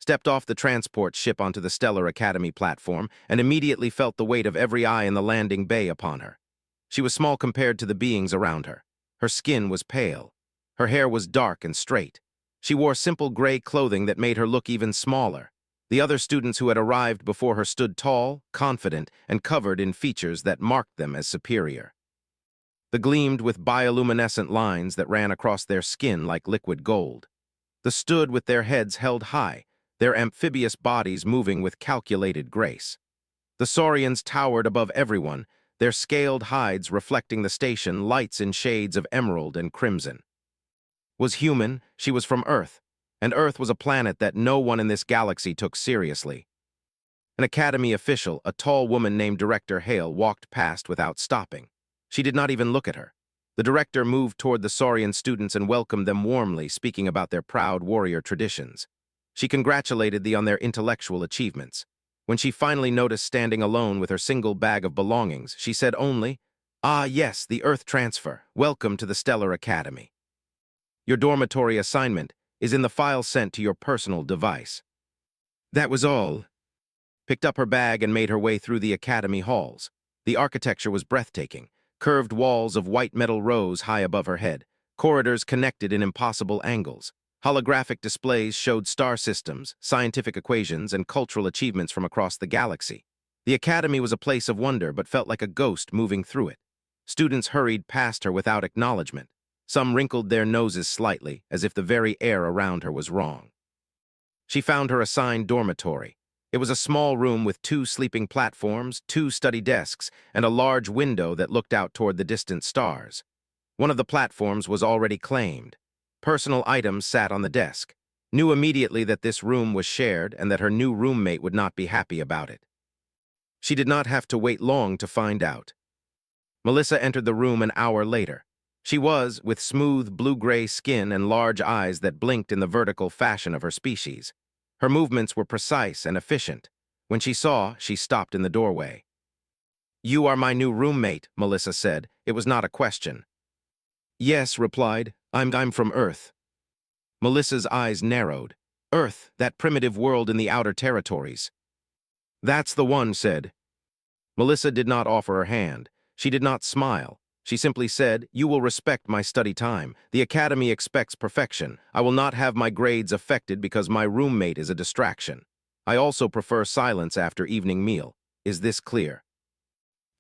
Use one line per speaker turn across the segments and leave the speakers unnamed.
stepped off the transport ship onto the Stellar Academy platform, and immediately felt the weight of every eye in the landing bay upon her. She was small compared to the beings around her. Her skin was pale. Her hair was dark and straight. She wore simple gray clothing that made her look even smaller. The other students who had arrived before her stood tall, confident, and covered in features that marked them as superior. They gleamed with bioluminescent lines that ran across their skin like liquid gold. They stood with their heads held high, their amphibious bodies moving with calculated grace. The saurians towered above everyone, their scaled hides reflecting the station lights in shades of emerald and crimson. Was human, she was from Earth, and Earth was a planet that no one in this galaxy took seriously. An Academy official, a tall woman named Director Hale, walked past without stopping. She did not even look at her. The director moved toward the saurian students and welcomed them warmly, speaking about their proud warrior traditions. She congratulated them on their intellectual achievements. When she finally noticed standing alone with her single bag of belongings, she said only, "Ah, yes, the Earth transfer. Welcome to the Stellar Academy. Your dormitory assignment is in the file sent to your personal device." That was all. Picked up her bag and made her way through the academy halls. The architecture was breathtaking. Curved walls of white metal rose high above her head. Corridors connected in impossible angles. Holographic displays showed star systems, scientific equations, and cultural achievements from across the galaxy. The academy was a place of wonder, but felt like a ghost moving through it. Students hurried past her without acknowledgement. Some wrinkled their noses slightly, as if the very air around her was wrong. She found her assigned dormitory. It was a small room with 2 sleeping platforms, 2 study desks, and a large window that looked out toward the distant stars. One of the platforms was already claimed. Personal items sat on the desk. Knew immediately that this room was shared and that her new roommate would not be happy about it. She did not have to wait long to find out. Melissa entered the room an hour later. She was, with smooth blue-gray skin and large eyes that blinked in the vertical fashion of her species. Her movements were precise and efficient. When she saw, she stopped in the doorway. "You are my new roommate," Melissa said. It was not a question. "Yes," replied. I'm from Earth." Melissa's eyes narrowed. "Earth, that primitive world in the outer territories." "That's the one," said. Melissa did not offer her hand. She did not smile. She simply said, "You will respect my study time. The academy expects perfection. I will not have my grades affected because my roommate is a distraction. I also prefer silence after evening meal. Is this clear?"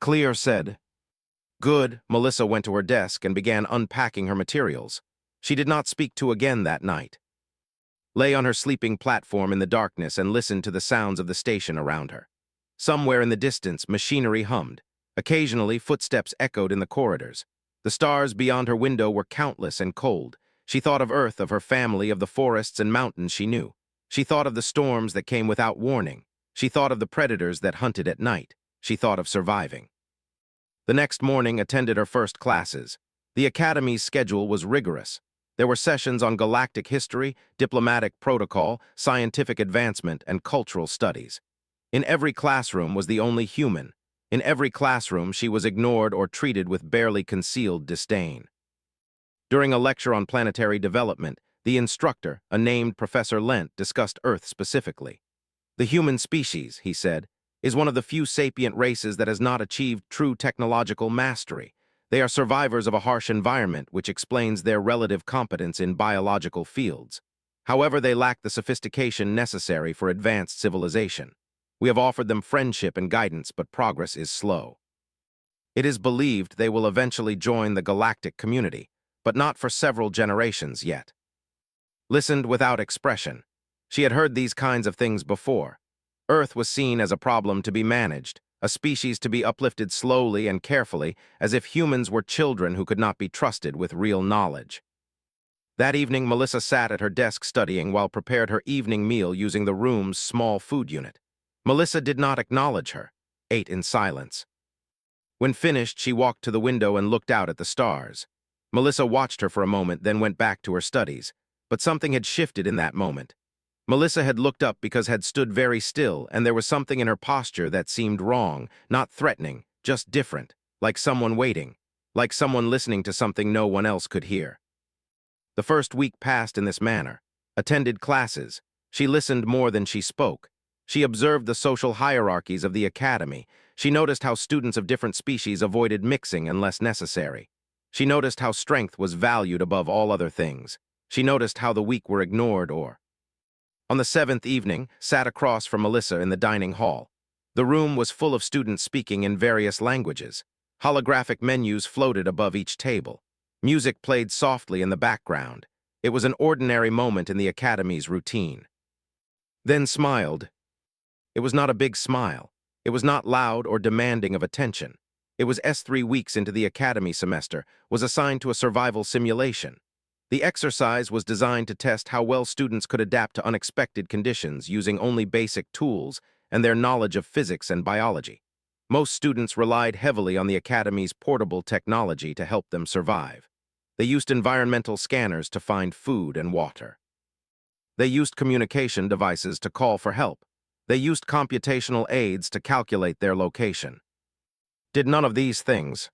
"Clear," said. "Good." Melissa went to her desk and began unpacking her materials. She did not speak to again that night. Lay on her sleeping platform in the darkness and listened to the sounds of the station around her. Somewhere in the distance, machinery hummed. Occasionally, footsteps echoed in the corridors. The stars beyond her window were countless and cold. She thought of Earth, of her family, of the forests and mountains she knew. She thought of the storms that came without warning. She thought of the predators that hunted at night. She thought of surviving. The next morning attended her first classes. The academy's schedule was rigorous. There were sessions on galactic history, diplomatic protocol, scientific advancement, and cultural studies. In every classroom was the only human. In every classroom, she was ignored or treated with barely concealed disdain. During a lecture on planetary development, the instructor, a named Professor Lent, discussed Earth specifically. "The human species," he said, "is one of the few sapient races that has not achieved true technological mastery. They are survivors of a harsh environment, which explains their relative competence in biological fields. However, they lack the sophistication necessary for advanced civilization. We have offered them friendship and guidance, but progress is slow. It is believed they will eventually join the galactic community, but not for several generations yet." Listened without expression. She had heard these kinds of things before. Earth was seen as a problem to be managed, a species to be uplifted slowly and carefully, as if humans were children who could not be trusted with real knowledge. That evening, Melissa sat at her desk studying while prepared her evening meal using the room's small food unit. Melissa did not acknowledge her, ate in silence. When finished, she walked to the window and looked out at the stars. Melissa watched her for a moment, then went back to her studies. But something had shifted in that moment. Melissa had looked up because had stood very still, and there was something in her posture that seemed wrong, not threatening, just different, like someone waiting, like someone listening to something no one else could hear. The first week passed in this manner. Attended classes. She listened more than she spoke. She observed the social hierarchies of the academy. She noticed how students of different species avoided mixing unless necessary. She noticed how strength was valued above all other things. She noticed how the weak were ignored or... On the seventh evening, sat across from Melissa in the dining hall. The room was full of students speaking in various languages. Holographic menus floated above each table. Music played softly in the background. It was an ordinary moment in the academy's routine. Then smiled. It was not a big smile. It was not loud or demanding of attention. It was 3 weeks into the academy semester, was assigned to a survival simulation. The exercise was designed to test how well students could adapt to unexpected conditions using only basic tools and their knowledge of physics and biology. Most students relied heavily on the academy's portable technology to help them survive. They used environmental scanners to find food and water. They used communication devices to call for help. They used computational aids to calculate their location. Did none of these things.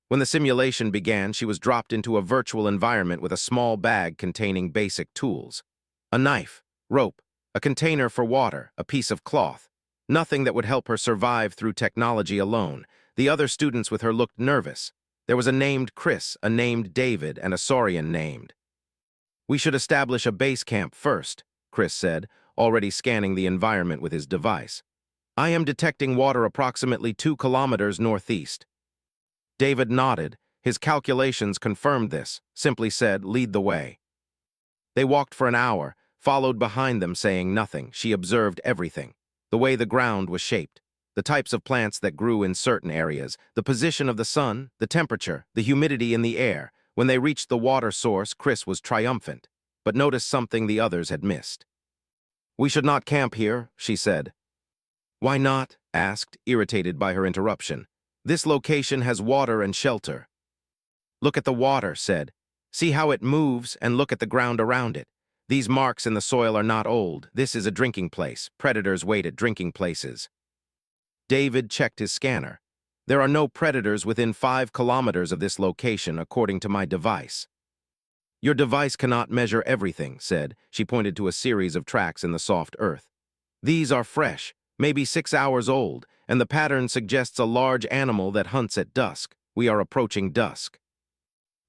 When the simulation began, she was dropped into a virtual environment with a small bag containing basic tools. A knife, rope, a container for water, a piece of cloth. Nothing that would help her survive through technology alone. The other students with her looked nervous. There was a named Chris, a named David, and a Saurian named. "We should establish a base camp first," Chris said, already scanning the environment with his device. "I am detecting water approximately 2 kilometers northeast." David nodded. His calculations confirmed this, simply said, "Lead the way." They walked for an hour, followed behind them saying nothing. She observed everything. The way the ground was shaped, the types of plants that grew in certain areas, the position of the sun, the temperature, the humidity in the air. When they reached the water source, Chris was triumphant, but noticed something the others had missed. "We should not camp here," she said. "Why not?" asked, irritated by her interruption. "This location has water and shelter." "Look at the water," said. "See how it moves and look at the ground around it. These marks in the soil are not old. This is a drinking place. Predators wait at drinking places." David checked his scanner. "There are no predators within 5 kilometers of this location, according to my device." "Your device cannot measure everything," said. She pointed to a series of tracks in the soft earth. "These are fresh, maybe 6 hours old, and the pattern suggests a large animal that hunts at dusk. We are approaching dusk."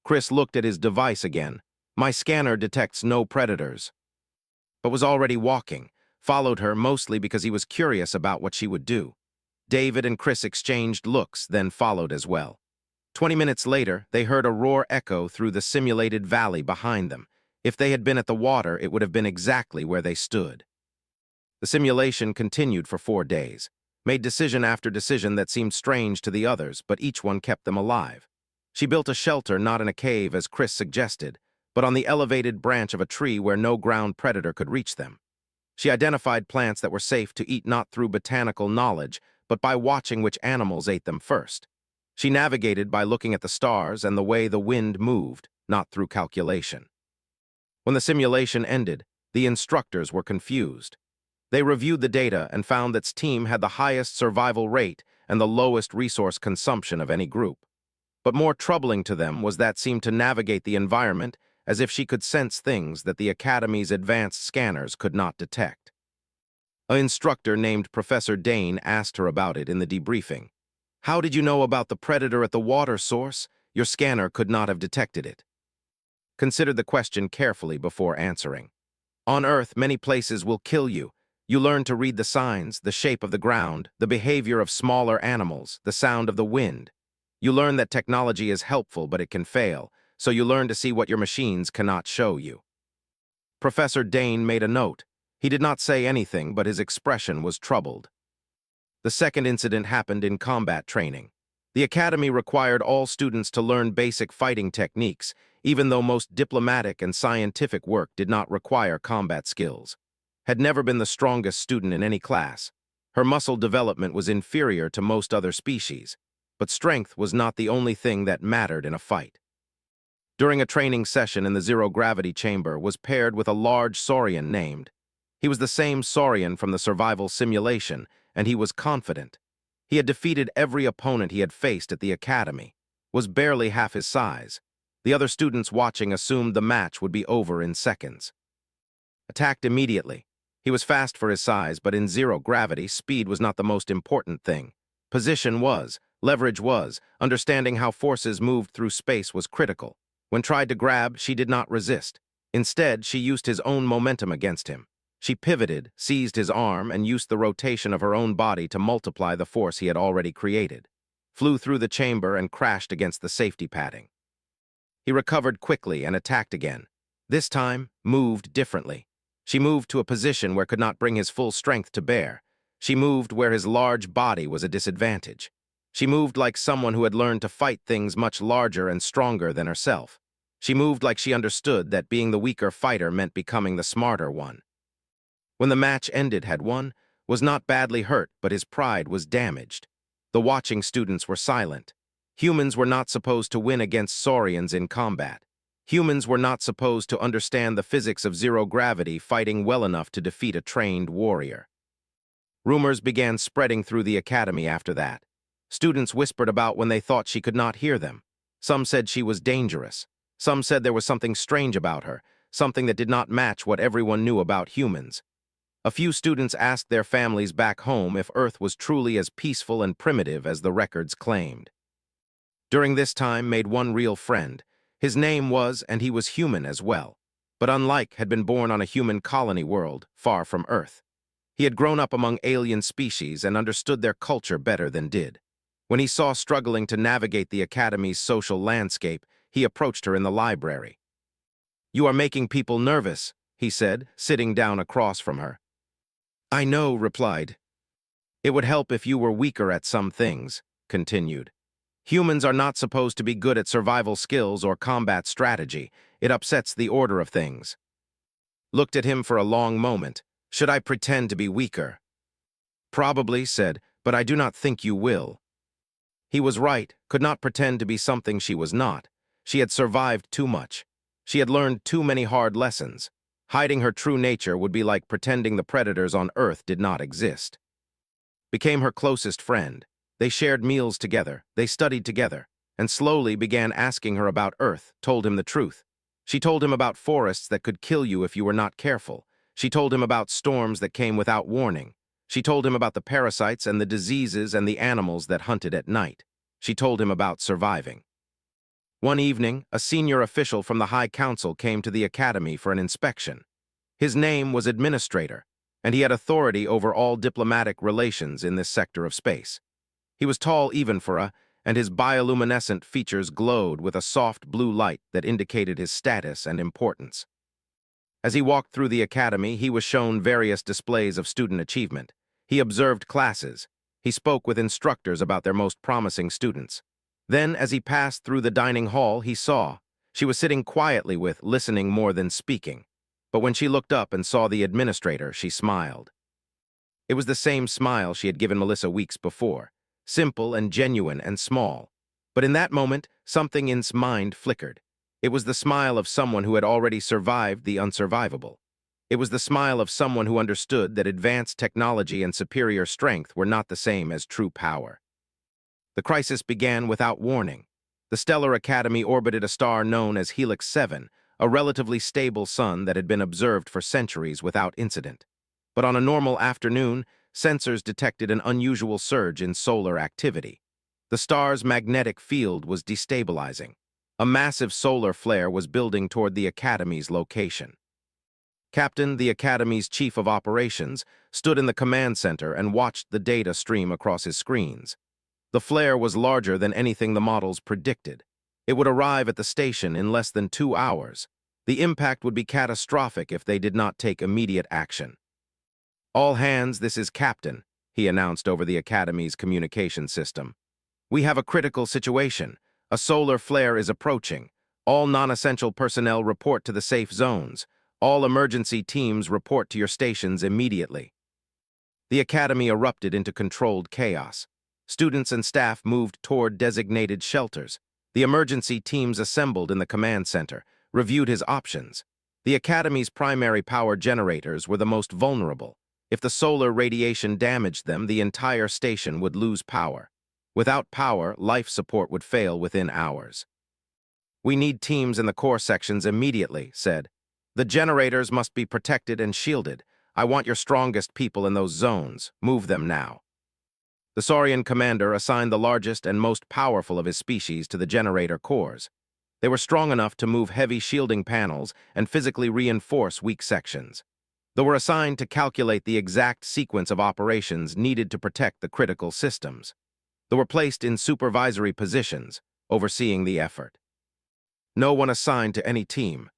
Chris looked at his device again. "My scanner detects no predators," but was already walking, followed her mostly because he was curious about what she would do. David and Chris exchanged looks, then followed as well. 20 minutes later, they heard a roar echo through the simulated valley behind them. If they had been at the water, it would have been exactly where they stood. The simulation continued for 4 days, made decision after decision that seemed strange to the others, but each one kept them alive. She built a shelter not in a cave as Chris suggested, but on the elevated branch of a tree where no ground predator could reach them. She identified plants that were safe to eat not through botanical knowledge, but by watching which animals ate them first. She navigated by looking at the stars and the way the wind moved, not through calculation. When the simulation ended, the instructors were confused. They reviewed the data and found that team had the highest survival rate and the lowest resource consumption of any group. But more troubling to them was that seemed to navigate the environment as if she could sense things that the Academy's advanced scanners could not detect. An instructor named Professor Dane asked her about it in the debriefing. "How did you know about the predator at the water source? Your scanner could not have detected it." Consider the question carefully before answering. On Earth, many places will kill you. You learn to read the signs, the shape of the ground, the behavior of smaller animals, the sound of the wind. You learn that technology is helpful, but it can fail, so you learn to see what your machines cannot show you. Professor Dane made a note. He did not say anything, but his expression was troubled. The second incident happened in combat training. The Academy required all students to learn basic fighting techniques, even though most diplomatic and scientific work did not require combat skills. Had never been the strongest student in any class. Her muscle development was inferior to most other species, but strength was not the only thing that mattered in a fight. During a training session in the zero-gravity chamber was paired with a large Saurian named. He was the same Saurian from the survival simulation, and he was confident. He had defeated every opponent he had faced at the Academy, was barely half his size. The other students watching assumed the match would be over in seconds. Attacked immediately, He was fast for his size, but in zero gravity, speed was not the most important thing. Position was, leverage was, understanding how forces moved through space was critical. When tried to grab, she did not resist. Instead, she used his own momentum against him. She pivoted, seized his arm, and used the rotation of her own body to multiply the force he had already created. Flew through the chamber and crashed against the safety padding. He recovered quickly and attacked again. This time, moved differently. She moved to a position where could not bring his full strength to bear. She moved where his large body was a disadvantage. She moved like someone who had learned to fight things much larger and stronger than herself. She moved like she understood that being the weaker fighter meant becoming the smarter one. When the match ended, had won, was not badly hurt, but his pride was damaged. The watching students were silent. Humans were not supposed to win against Saurians in combat. Humans were not supposed to understand the physics of zero gravity fighting well enough to defeat a trained warrior. Rumors began spreading through the academy after that. Students whispered about when they thought she could not hear them. Some said she was dangerous. Some said there was something strange about her, something that did not match what everyone knew about humans. A few students asked their families back home if Earth was truly as peaceful and primitive as the records claimed. During this time, made one real friend. His name was, and he was human as well, but unlike had been born on a human colony world, far from Earth. He had grown up among alien species and understood their culture better than did. When he saw struggling to navigate the Academy's social landscape, he approached her in the library. "You are making people nervous," he said, sitting down across from her. "I know," replied. "It would help if you were weaker at some things," continued. "Humans are not supposed to be good at survival skills or combat strategy. It upsets the order of things." Looked at him for a long moment. "Should I pretend to be weaker?" "Probably," said, "but I do not think you will." He was right, could not pretend to be something she was not. She had survived too much. She had learned too many hard lessons. Hiding her true nature would be like pretending the predators on Earth did not exist. Became her closest friend. They shared meals together, they studied together, and slowly began asking her about Earth, told him the truth. She told him about forests that could kill you if you were not careful. She told him about storms that came without warning. She told him about the parasites and the diseases and the animals that hunted at night. She told him about surviving. One evening, a senior official from the High Council came to the Academy for an inspection. His name was Administrator, and he had authority over all diplomatic relations in this sector of space. He was tall even for a, and his bioluminescent features glowed with a soft blue light that indicated his status and importance. As he walked through the academy, he was shown various displays of student achievement. He observed classes. He spoke with instructors about their most promising students. Then, as he passed through the dining hall, he saw she was sitting quietly with, listening more than speaking. But when she looked up and saw the administrator, she smiled. It was the same smile she had given Melissa weeks before, simple and genuine and small. But in that moment, something in his mind flickered. It was the smile of someone who had already survived the unsurvivable. It was the smile of someone who understood that advanced technology and superior strength were not the same as true power. The crisis began without warning. The Stellar Academy orbited a star known as Helix 7, a relatively stable sun that had been observed for centuries without incident. But on a normal afternoon, sensors detected an unusual surge in solar activity. The star's magnetic field was destabilizing. A massive solar flare was building toward the Academy's location. Captain, the Academy's chief of operations, stood in the command center and watched the data stream across his screens. The flare was larger than anything the models predicted. It would arrive at the station in less than 2 hours. The impact would be catastrophic if they did not take immediate action. "All hands, this is Captain," he announced over the Academy's communication system. "We have a critical situation. A solar flare is approaching. All non-essential personnel report to the safe zones. All emergency teams report to your stations immediately." The Academy erupted into controlled chaos. Students and staff moved toward designated shelters. The emergency teams assembled in the command center, reviewed his options. The Academy's primary power generators were the most vulnerable. If the solar radiation damaged them, the entire station would lose power. Without power, life support would fail within hours. "We need teams in the core sections immediately," said. "The generators must be protected and shielded. I want your strongest people in those zones. Move them now. The Saurian commander assigned the largest and most powerful of his species to the generator cores. They were strong enough to move heavy shielding panels and physically reinforce weak sections. They were assigned to calculate the exact sequence of operations needed to protect the critical systems. They were placed in supervisory positions, overseeing the effort. No one assigned to any team.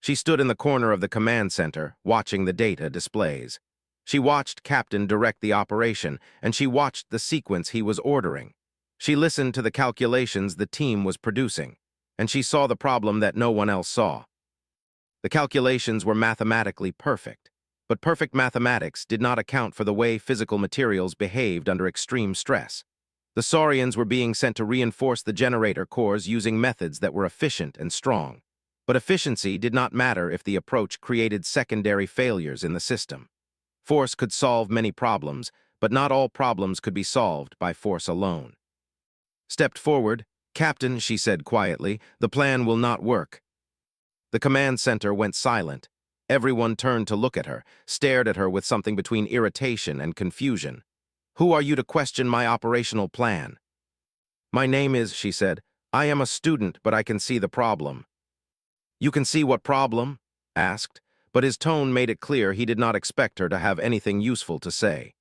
She stood in the corner of the command center, watching the data displays. She watched Captain direct the operation, and she watched the sequence he was ordering. She listened to the calculations the team was producing, and she saw the problem that no one else saw. The calculations were mathematically perfect, but perfect mathematics did not account for the way physical materials behaved under extreme stress. The Saurians were being sent to reinforce the generator cores using methods that were efficient and strong. But efficiency did not matter if the approach created secondary failures in the system. Force could solve many problems, but not all problems could be solved by force alone. Stepped forward. Captain, she said quietly, the plan will not work. The command center went silent. Everyone turned to look at her, stared at her with something between irritation and confusion. Who are you to question my operational plan? My name is, she said. I am a student, but I can see the problem. You can see what problem? Asked, but his tone made it clear he did not expect her to have anything useful to say.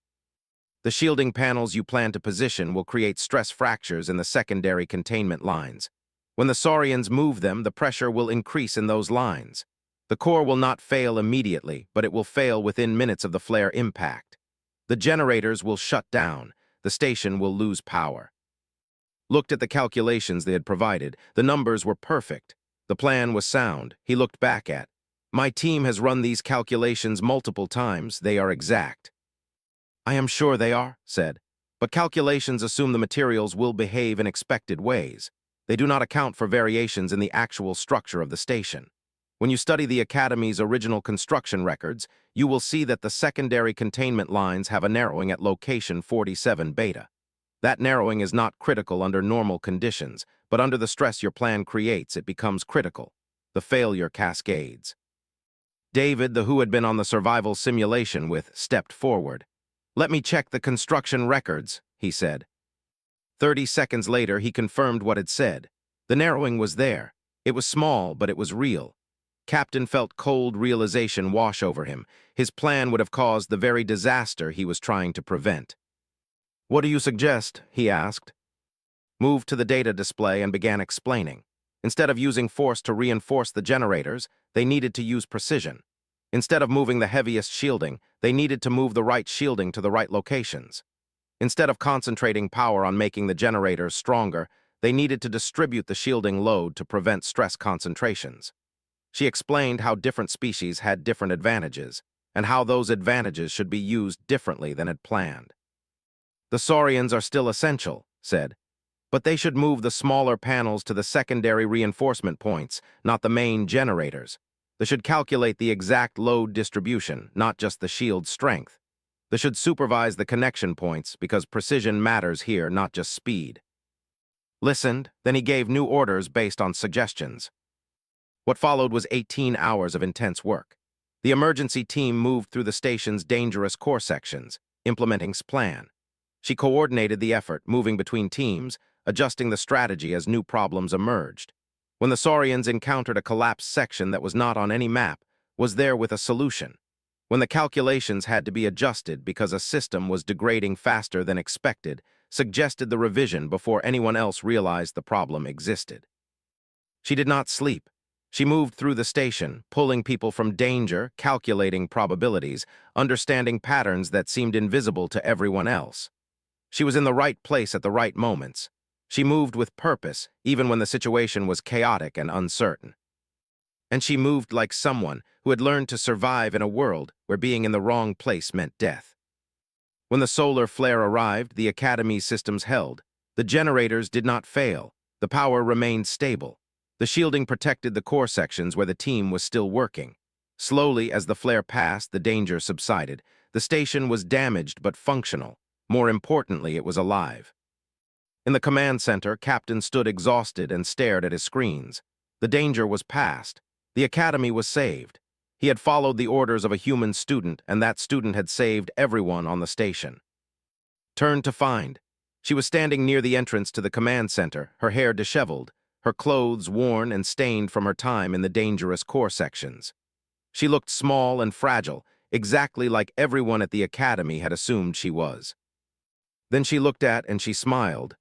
The shielding panels you plan to position will create stress fractures in the secondary containment lines. When the Saurians move them, the pressure will increase in those lines. The core will not fail immediately, but it will fail within minutes of the flare impact. The generators will shut down. The station will lose power. Looked at the calculations they had provided. The numbers were perfect. The plan was sound. He looked back at. My team has run these calculations multiple times. They are exact. I am sure they are, said. But calculations assume the materials will behave in expected ways. They do not account for variations in the actual structure of the station. When you study the Academy's original construction records, you will see that the secondary containment lines have a narrowing at location 47 beta. That narrowing is not critical under normal conditions, but under the stress your plan creates, it becomes critical. The failure cascades. David, the who had been on the survival simulation with, stepped forward. Let me check the construction records, he said. 30 seconds later, he confirmed what it said. The narrowing was there. It was small, but it was real. Captain felt cold realization wash over him. His plan would have caused the very disaster he was trying to prevent. What do you suggest? He asked. Moved to the data display and began explaining. Instead of using force to reinforce the generators, they needed to use precision. Instead of moving the heaviest shielding, they needed to move the right shielding to the right locations. Instead of concentrating power on making the generators stronger, they needed to distribute the shielding load to prevent stress concentrations. She explained how different species had different advantages, and how those advantages should be used differently than had planned. The Saurians are still essential, said, but they should move the smaller panels to the secondary reinforcement points, not the main generators. They should calculate the exact load distribution, not just the shield strength. They should supervise the connection points because precision matters here, not just speed. Listened, then he gave new orders based on suggestions. What followed was 18 hours of intense work. The emergency team moved through the station's dangerous core sections, implementing his plan. She coordinated the effort, moving between teams, adjusting the strategy as new problems emerged. When the Saurians encountered a collapsed section that was not on any map, was there with a solution. When the calculations had to be adjusted because a system was degrading faster than expected, suggested the revision before anyone else realized the problem existed. She did not sleep. She moved through the station, pulling people from danger, calculating probabilities, understanding patterns that seemed invisible to everyone else. She was in the right place at the right moments. She moved with purpose, even when the situation was chaotic and uncertain. And she moved like someone who had learned to survive in a world where being in the wrong place meant death. When the solar flare arrived, the Academy's systems held. The generators did not fail. The power remained stable. The shielding protected the core sections where the team was still working. Slowly, as the flare passed, the danger subsided. The station was damaged but functional. More importantly, it was alive. In the command center, Captain stood exhausted and stared at his screens. The danger was past. The Academy was saved. He had followed the orders of a human student, and that student had saved everyone on the station. Turned to find. She was standing near the entrance to the command center, her hair disheveled, her clothes worn and stained from her time in the dangerous core sections. She looked small and fragile, exactly like everyone at the academy had assumed she was. Then she looked at and she smiled.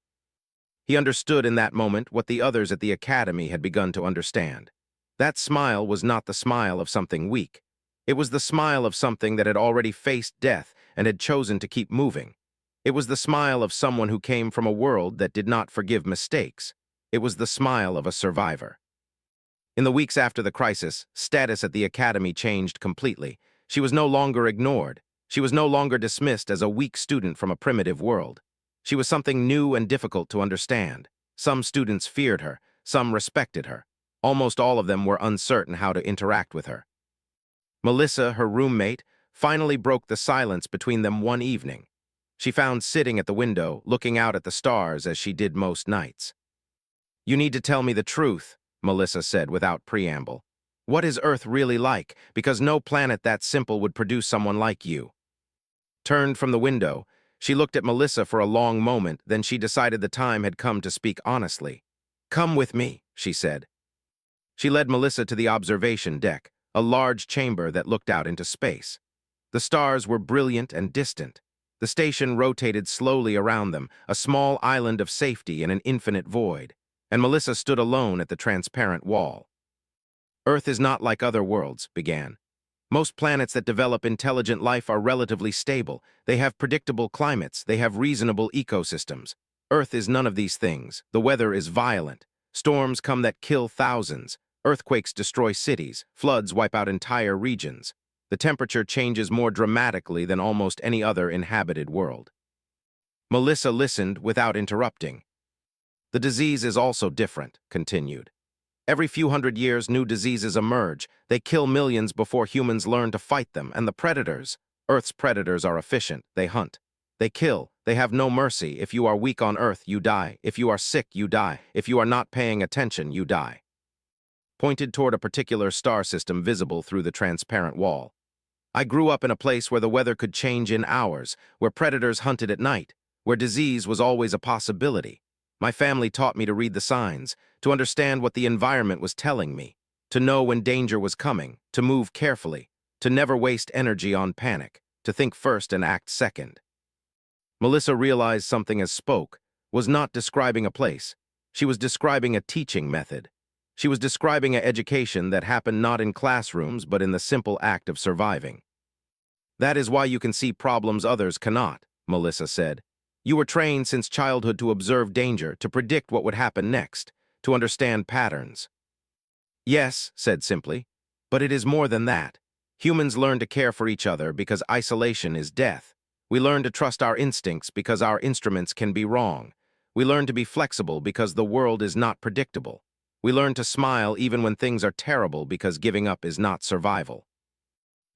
He understood in that moment what the others at the academy had begun to understand. That smile was not the smile of something weak. It was the smile of something that had already faced death and had chosen to keep moving. It was the smile of someone who came from a world that did not forgive mistakes. It was the smile of a survivor. In the weeks after the crisis, status at the academy changed completely. She was no longer ignored. She was no longer dismissed as a weak student from a primitive world. She was something new and difficult to understand. Some students feared her, some respected her. Almost all of them were uncertain how to interact with her. Melissa, her roommate, finally broke the silence between them one evening. She found sitting at the window, looking out at the stars as she did most nights. "You need to tell me the truth," Melissa said without preamble. "What is Earth really like? Because no planet that simple would produce someone like you." Turned from the window, she looked at Melissa for a long moment, then she decided the time had come to speak honestly. "Come with me," she said. She led Melissa to the observation deck, a large chamber that looked out into space. The stars were brilliant and distant. The station rotated slowly around them, a small island of safety in an infinite void, and Melissa stood alone at the transparent wall. "Earth is not like other worlds," began. "Most planets that develop intelligent life are relatively stable. They have predictable climates. They have reasonable ecosystems. Earth is none of these things. The weather is violent. Storms come that kill thousands. Earthquakes destroy cities. Floods wipe out entire regions. The temperature changes more dramatically than almost any other inhabited world." Melissa listened without interrupting. "The disease is also different," continued. "Every few hundred years, new diseases emerge. They kill millions before humans learn to fight them, and the predators. Earth's predators are efficient. They hunt. They kill. They have no mercy. If you are weak on Earth, you die. If you are sick, you die. If you are not paying attention, you die." Pointed toward a particular star system visible through the transparent wall. "I grew up in a place where the weather could change in hours, where predators hunted at night, where disease was always a possibility. My family taught me to read the signs, to understand what the environment was telling me, to know when danger was coming, to move carefully, to never waste energy on panic, to think first and act second." Melissa realized something as spoke was not describing a place. She was describing a teaching method. She was describing an education that happened not in classrooms but in the simple act of surviving. "That is why you can see problems others cannot," Melissa said. "You were trained since childhood to observe danger, to predict what would happen next, to understand patterns." "Yes," said simply, "but it is more than that. Humans learn to care for each other because isolation is death. We learn to trust our instincts because our instruments can be wrong. We learn to be flexible because the world is not predictable. We learn to smile even when things are terrible because giving up is not survival."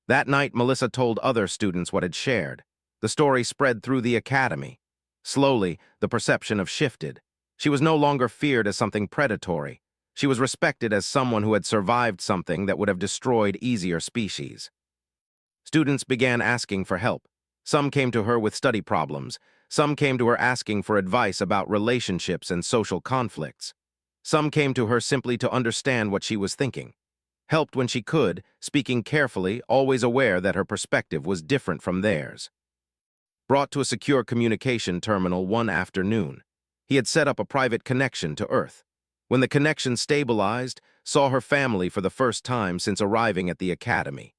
That night, Melissa told other students what had shared. The story spread through the academy. Slowly, the perception of shifted. She was no longer feared as something predatory. She was respected as someone who had survived something that would have destroyed easier species. Students began asking for help. Some came to her with study problems. Some came to her asking for advice about relationships and social conflicts. Some came to her simply to understand what she was thinking. Helped when she could, speaking carefully, always aware that her perspective was different from theirs. Brought to a secure communication terminal one afternoon. He had set up a private connection to Earth. When the connection stabilized, saw her family for the first time since arriving at the academy.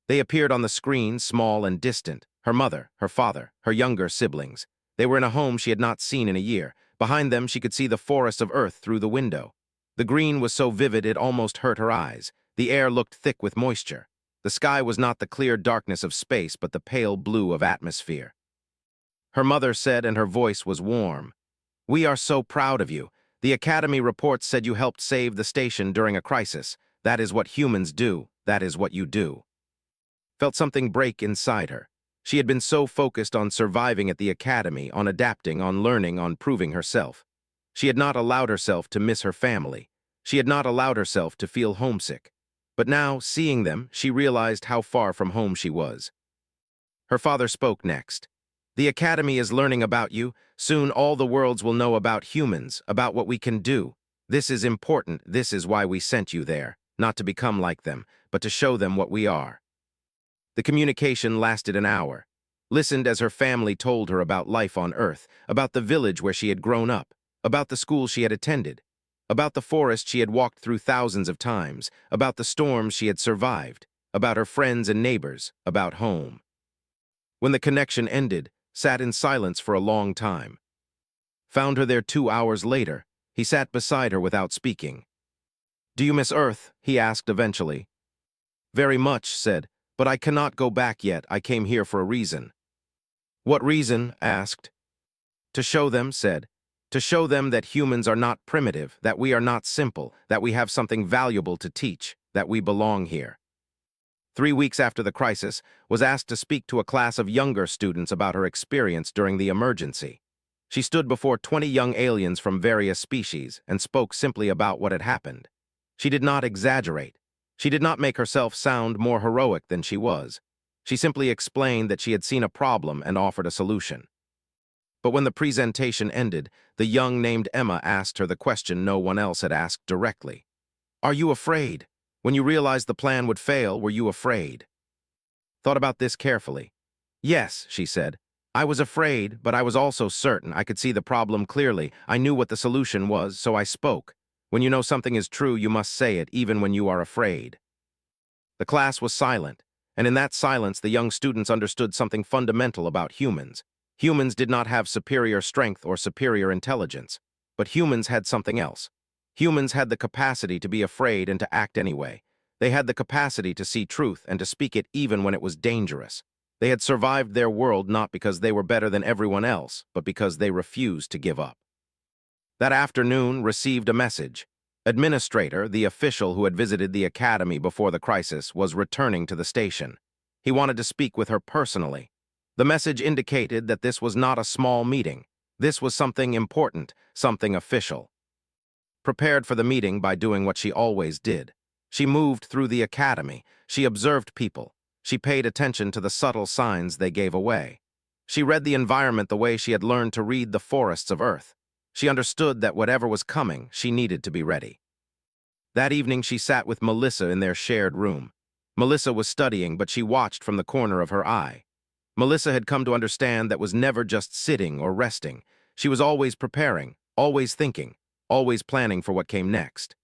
They appeared on the screen, small and distant. Her mother, her father, her younger siblings. They were in a home she had not seen in a year. Behind them, she could see the forest of Earth through the window. The green was so vivid it almost hurt her eyes. The air looked thick with moisture. The sky was not the clear darkness of space, but the pale blue of atmosphere. Her mother said, and her voice was warm, "We are so proud of you. The Academy reports said you helped save the station during a crisis. That is what humans do. That is what you do." Felt something break inside her. She had been so focused on surviving at the Academy, on adapting, on learning, on proving herself. She had not allowed herself to miss her family. She had not allowed herself to feel homesick. But now, seeing them, she realized how far from home she was. Her father spoke next. The Academy is learning about you. Soon all the worlds will know about humans, about what we can do. This is important. This is why we sent you there, not to become like them, but to show them what we are. The communication lasted an hour. Listened as her family told her about life on Earth, about the village where she had grown up, about the school she had attended, about the forest she had walked through thousands of times, about the storms she had survived, about her friends and neighbors, about home. When the connection ended, sat in silence for a long time. Found her there 2 hours later. He sat beside her without speaking. "Do you miss Earth?" he asked eventually. "Very much," said, "but I cannot go back yet. I came here for a reason." "What reason?" asked. "To show them," said. "To show them that humans are not primitive, that we are not simple, that we have something valuable to teach, that we belong here." 3 weeks after the crisis, was asked to speak to a class of younger students about her experience during the emergency. She stood before 20 young aliens from various species and spoke simply about what had happened. She did not exaggerate. She did not make herself sound more heroic than she was. She simply explained that she had seen a problem and offered a solution. But when the presentation ended, the young named Emma asked her the question no one else had asked directly. "Are you afraid? When you realized the plan would fail, were you afraid?" Thought about this carefully. "Yes," she said. "I was afraid, but I was also certain. I could see the problem clearly. I knew what the solution was, so I spoke. When you know something is true, you must say it, even when you are afraid." The class was silent, and in that silence the young students understood something fundamental about humans. Humans did not have superior strength or superior intelligence, but humans had something else. Humans had the capacity to be afraid and to act anyway. They had the capacity to see truth and to speak it even when it was dangerous. They had survived their world not because they were better than everyone else, but because they refused to give up. That afternoon received a message. Administrator, the official who had visited the academy before the crisis, was returning to the station. He wanted to speak with her personally. The message indicated that this was not a small meeting. This was something important, something official. Prepared for the meeting by doing what she always did. She moved through the academy. She observed people. She paid attention to the subtle signs they gave away. She read the environment the way she had learned to read the forests of Earth. She understood that whatever was coming, she needed to be ready. That evening she sat with Melissa in their shared room. Melissa was studying, but she watched from the corner of her eye. Melissa had come to understand that was never just sitting or resting. She was always preparing, always thinking, always planning for what came next.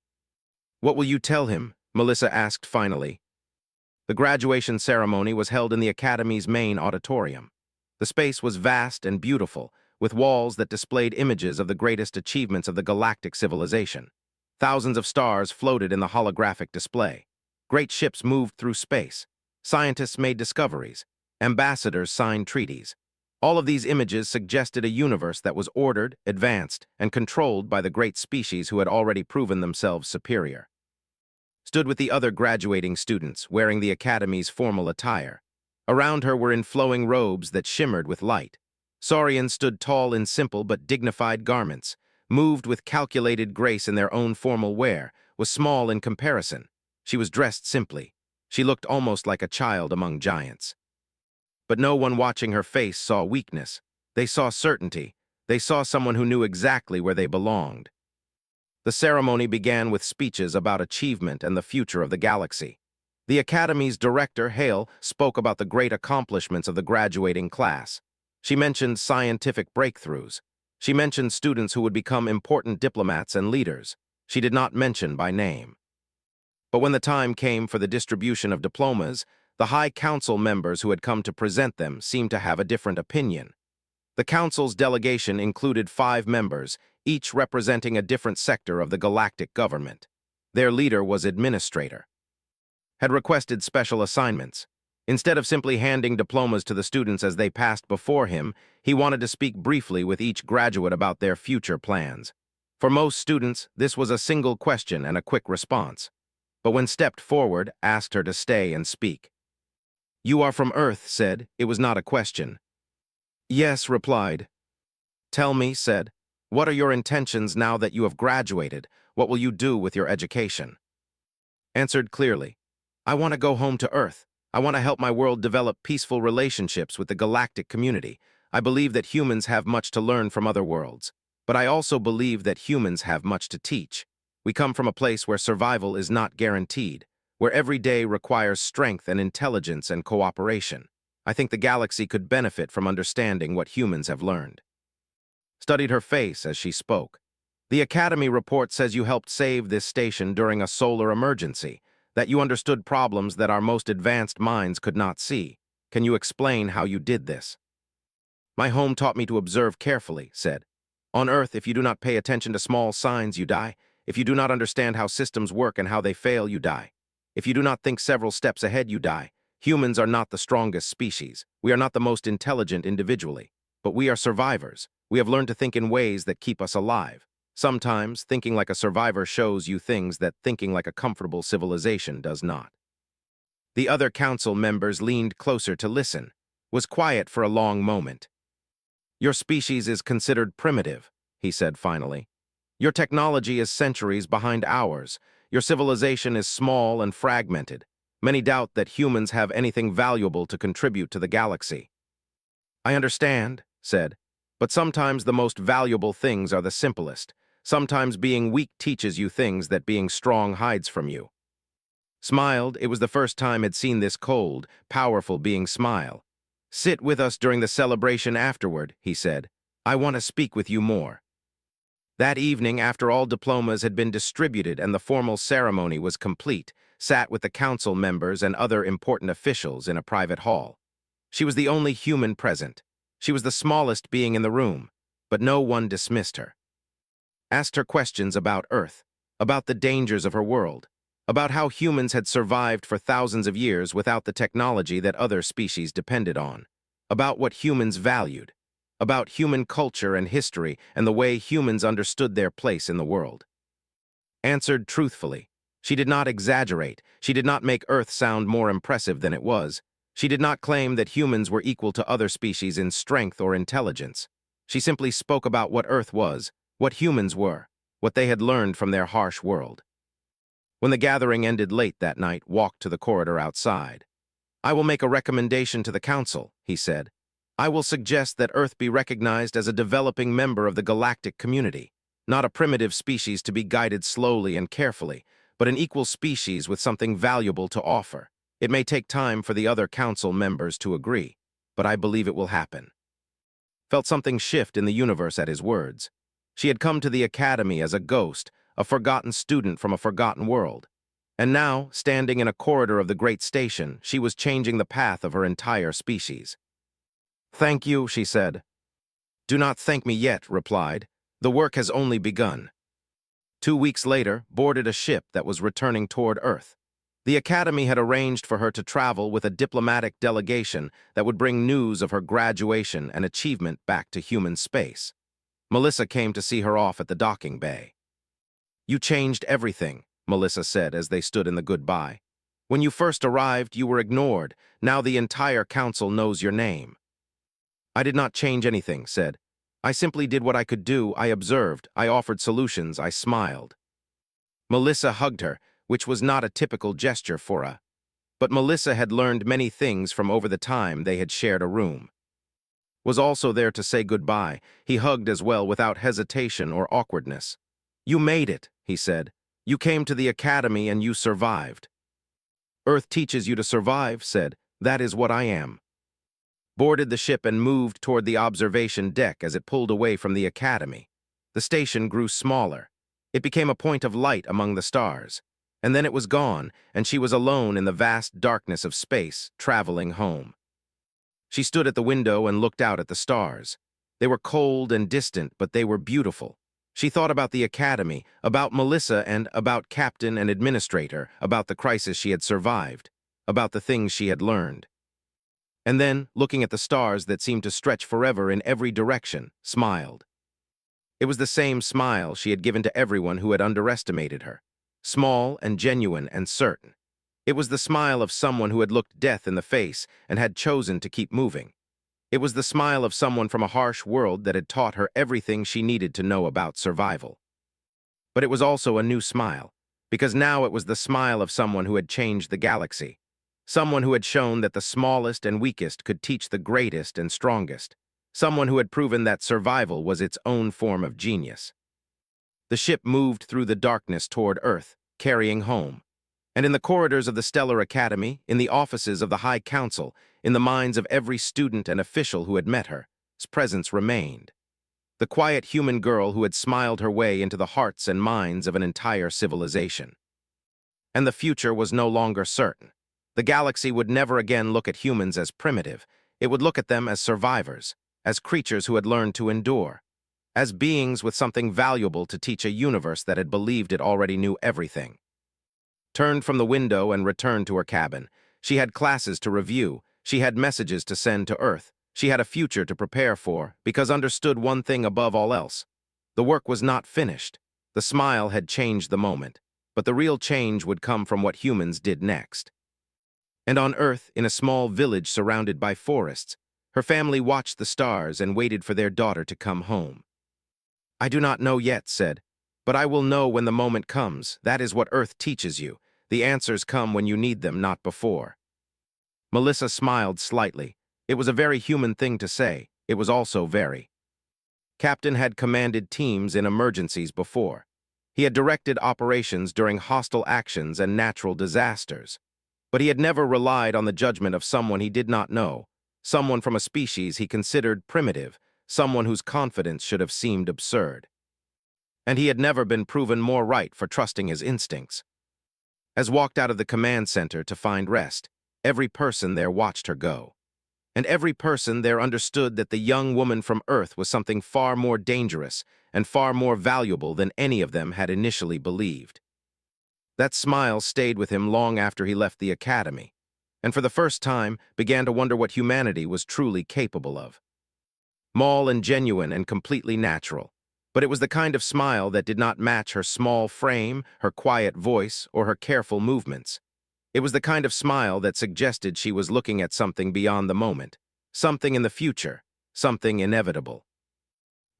"What will you tell him?" Melissa asked finally. The graduation ceremony was held in the Academy's main auditorium. The space was vast and beautiful, with walls that displayed images of the greatest achievements of the galactic civilization. Thousands of stars floated in the holographic display. Great ships moved through space. Scientists made discoveries. Ambassadors signed treaties. All of these images suggested a universe that was ordered, advanced, and controlled by the great species who had already proven themselves superior. Stood with the other graduating students, wearing the Academy's formal attire. Around her were in flowing robes that shimmered with light. Saurians stood tall in simple but dignified garments, moved with calculated grace in their own formal wear, was small in comparison. She was dressed simply. She looked almost like a child among giants. But no one watching her face saw weakness. They saw certainty. They saw someone who knew exactly where they belonged. The ceremony began with speeches about achievement and the future of the galaxy. The Academy's director, Hale, spoke about the great accomplishments of the graduating class. She mentioned scientific breakthroughs. She mentioned students who would become important diplomats and leaders. She did not mention by name. But when the time came for the distribution of diplomas, the High Council members who had come to present them seemed to have a different opinion. The Council's delegation included 5 members, each representing a different sector of the galactic government. Their leader was Administrator. Had requested special assignments. Instead of simply handing diplomas to the students as they passed before him, he wanted to speak briefly with each graduate about their future plans. For most students, this was a single question and a quick response. But when stepped forward, asked her to stay and speak. "You are from Earth," said. It was not a question. "Yes," replied. "Tell me," said. "What are your intentions now that you have graduated? What will you do with your education?" Answered clearly. I want to go home to Earth. I want to help my world develop peaceful relationships with the galactic community. I believe that humans have much to learn from other worlds. But I also believe that humans have much to teach. We come from a place where survival is not guaranteed, where every day requires strength and intelligence and cooperation. I think the galaxy could benefit from understanding what humans have learned. Studied her face as she spoke. The Academy report says you helped save this station during a solar emergency, that you understood problems that our most advanced minds could not see. Can you explain how you did this? My home taught me to observe carefully, said. On Earth, if you do not pay attention to small signs, you die. If you do not understand how systems work and how they fail, you die. If you do not think several steps ahead, you die. Humans are not the strongest species. We are not the most intelligent individually. But we are survivors. We have learned to think in ways that keep us alive. Sometimes, thinking like a survivor shows you things that thinking like a comfortable civilization does not. The other council members leaned closer to listen, was quiet for a long moment. Your species is considered primitive, he said finally. Your technology is centuries behind ours. Your civilization is small and fragmented. Many doubt that humans have anything valuable to contribute to the galaxy. I understand, said, but sometimes the most valuable things are the simplest. Sometimes being weak teaches you things that being strong hides from you. Smiled, it was the first time I'd seen this cold, powerful being smile. Sit with us during the celebration afterward, he said. I want to speak with you more. That evening, after all diplomas had been distributed and the formal ceremony was complete, sat with the council members and other important officials in a private hall. She was the only human present. She was the smallest being in the room, but no one dismissed her. Asked her questions about Earth, about the dangers of her world, about how humans had survived for thousands of years without the technology that other species depended on, about what humans valued, about human culture and history and the way humans understood their place in the world. Answered truthfully. She did not exaggerate. She did not make Earth sound more impressive than it was. She did not claim that humans were equal to other species in strength or intelligence. She simply spoke about what Earth was, what humans were, what they had learned from their harsh world. When the gathering ended late that night, walked to the corridor outside. I will make a recommendation to the council, he said. I will suggest that Earth be recognized as a developing member of the galactic community, not a primitive species to be guided slowly and carefully, but an equal species with something valuable to offer. It may take time for the other council members to agree, but I believe it will happen. Felt something shift in the universe at his words. She had come to the academy as a ghost, a forgotten student from a forgotten world. And now, standing in a corridor of the great station, she was changing the path of her entire species. Thank you, she said. Do not thank me yet, replied. The work has only begun. 2 weeks later, boarded a ship that was returning toward Earth. The Academy had arranged for her to travel with a diplomatic delegation that would bring news of her graduation and achievement back to human space. Melissa came to see her off at the docking bay. You changed everything, Melissa said as they stood in the goodbye. When you first arrived, you were ignored. Now the entire council knows your name. I did not change anything, said. I simply did what I could do. I observed. I offered solutions. I smiled. Melissa hugged her, which was not a typical gesture for her. But Melissa had learned many things from over the time they had shared a room. Was also there to say goodbye. He hugged as well without hesitation or awkwardness. You made it, he said. You came to the academy and you survived. Earth teaches you to survive, said. That is what I am. Boarded the ship and moved toward the observation deck as it pulled away from the academy. The station grew smaller. It became a point of light among the stars. And then it was gone, and she was alone in the vast darkness of space, traveling home. She stood at the window and looked out at the stars. They were cold and distant, but they were beautiful. She thought about the academy, about Melissa and about captain and administrator, about the crisis she had survived, about the things she had learned. And then, looking at the stars that seemed to stretch forever in every direction, smiled. It was the same smile she had given to everyone who had underestimated her. Small and genuine and certain. It was the smile of someone who had looked death in the face and had chosen to keep moving. It was the smile of someone from a harsh world that had taught her everything she needed to know about survival. But it was also a new smile, because now it was the smile of someone who had changed the galaxy. Someone who had shown that the smallest and weakest could teach the greatest and strongest. Someone who had proven that survival was its own form of genius. The ship moved through the darkness toward Earth, carrying home. And in the corridors of the Stellar Academy, in the offices of the High Council, in the minds of every student and official who had met her, his presence remained. The quiet human girl who had smiled her way into the hearts and minds of an entire civilization. And the future was no longer certain. The galaxy would never again look at humans as primitive. It would look at them as survivors, as creatures who had learned to endure, as beings with something valuable to teach a universe that had believed it already knew everything. Turned from the window and returned to her cabin. She had classes to review. She had messages to send to Earth. She had a future to prepare for, because understood one thing above all else. The work was not finished. The smile had changed the moment, but the real change would come from what humans did next. And on Earth, in a small village surrounded by forests, her family watched the stars and waited for their daughter to come home. "I do not know yet," said, "but I will know when the moment comes. That is what Earth teaches you. The answers come when you need them, not before." Melissa smiled slightly. It was a very human thing to say. It was also very. Captain had commanded teams in emergencies before. He had directed operations during hostile actions and natural disasters. But he had never relied on the judgment of someone he did not know, someone from a species he considered primitive, someone whose confidence should have seemed absurd. And he had never been proven more right for trusting his instincts. As walked out of the command center to find rest, every person there watched her go. And every person there understood that the young woman from Earth was something far more dangerous and far more valuable than any of them had initially believed. That smile stayed with him long after he left the academy, and for the first time began to wonder what humanity was truly capable of. Small and genuine and completely natural, but it was the kind of smile that did not match her small frame, her quiet voice, or her careful movements. It was the kind of smile that suggested she was looking at something beyond the moment, something in the future, something inevitable.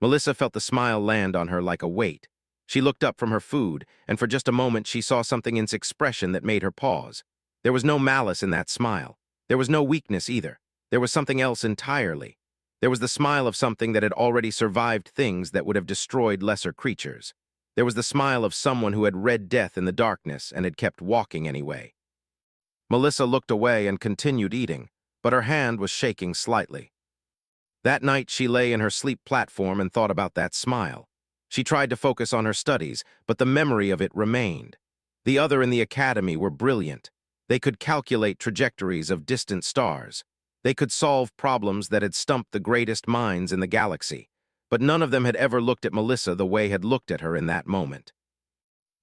Melissa felt the smile land on her like a weight. She looked up from her food, and for just a moment she saw something in its expression that made her pause. There was no malice in that smile. There was no weakness either. There was something else entirely. There was the smile of something that had already survived things that would have destroyed lesser creatures. There was the smile of someone who had read death in the darkness and had kept walking anyway. Melissa looked away and continued eating, but her hand was shaking slightly. That night she lay in her sleep platform and thought about that smile. She tried to focus on her studies, but the memory of it remained. The other in the academy were brilliant. They could calculate trajectories of distant stars. They could solve problems that had stumped the greatest minds in the galaxy, but none of them had ever looked at Melissa the way had looked at her in that moment.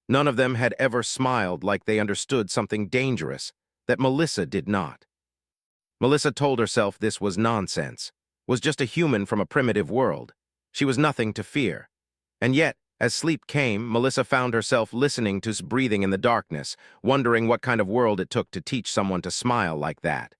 None of them had ever smiled like they understood something dangerous that Melissa did not. Melissa told herself this was nonsense, was just a human from a primitive world. She was nothing to fear. And yet, as sleep came, Melissa found herself listening to breathing in the darkness, wondering what kind of world it took to teach someone to smile like that.